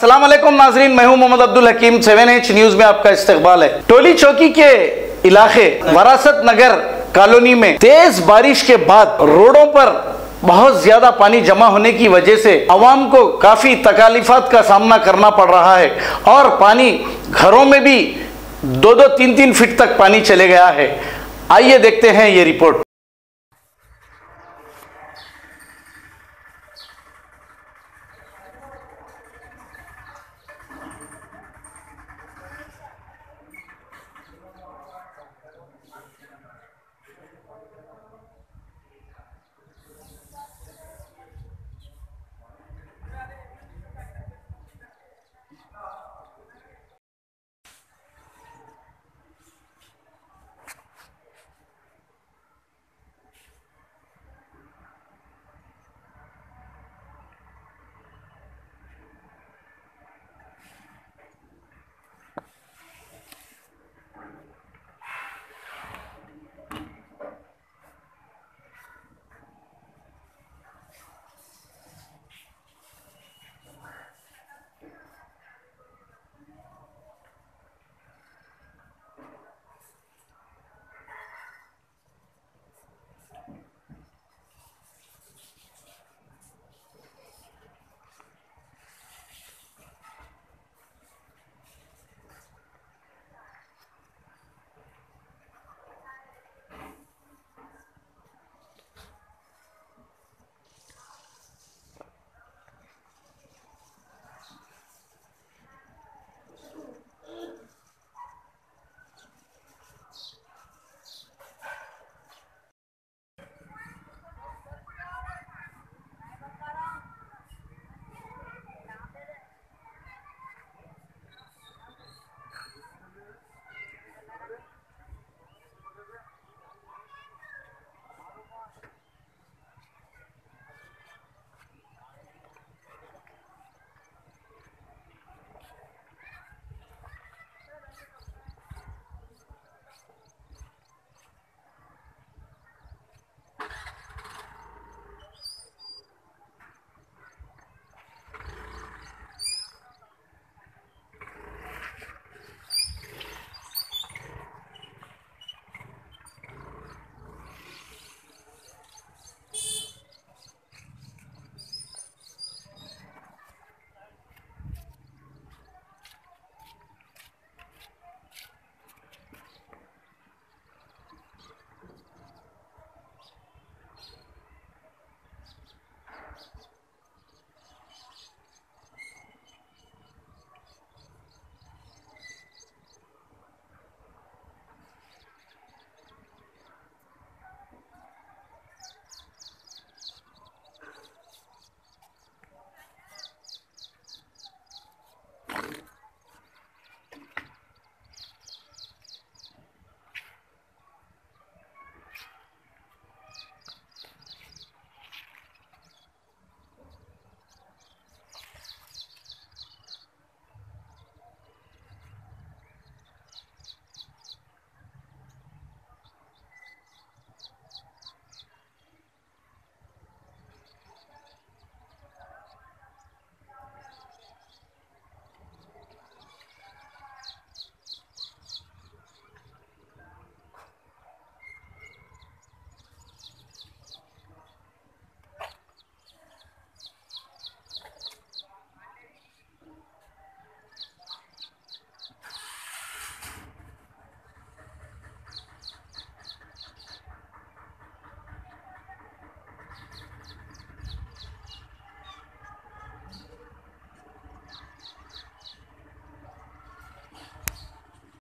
अस्सलाम वालेकुम नाजरीन, मैं हूं मोहम्मद अब्दुल हकीम। 7H न्यूज में आपका इस्तकबाल है। टोली चौकी के इलाके वरासत नगर कॉलोनी में तेज बारिश के बाद रोडों पर बहुत ज्यादा पानी जमा होने की वजह से आवाम को काफी तकालीफात का सामना करना पड़ रहा है और पानी घरों में भी 2-2, 3-3 फीट तक पानी चले गया है। आइए देखते हैं ये रिपोर्ट।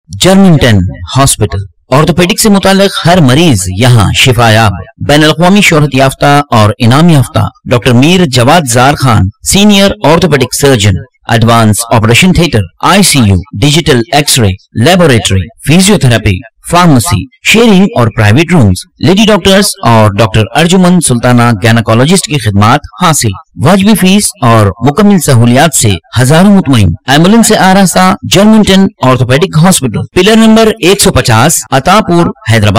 जर्मिंगटन हॉस्पिटल ऑर्थोपेडिक से मुताल्लिक हर मरीज यहाँ शिफायाब। बैनुल-अक़वामी शोहरत याफ्ता और इनाम याफ्ता doctor Mir Jawad Zar Khan, senior orthopaedic surgeon, advance operation theatre, ICU, digital x-ray, laboratory, physiotherapy, pharmacy, sharing और प्राइवेट रूम्स, लेडी डॉक्टर्स और डॉक्टर अर्जुमन सुल्ताना गैनकोलॉजिस्ट की खिदमात हासिल। वाजिबी फीस और मुकम्मल सहूलियात से हजारों मुतमईन। एम्बुलेंस से आरास्ता Germington orthopaedic hospital, pillar number 150, Attapur, Hyderabad.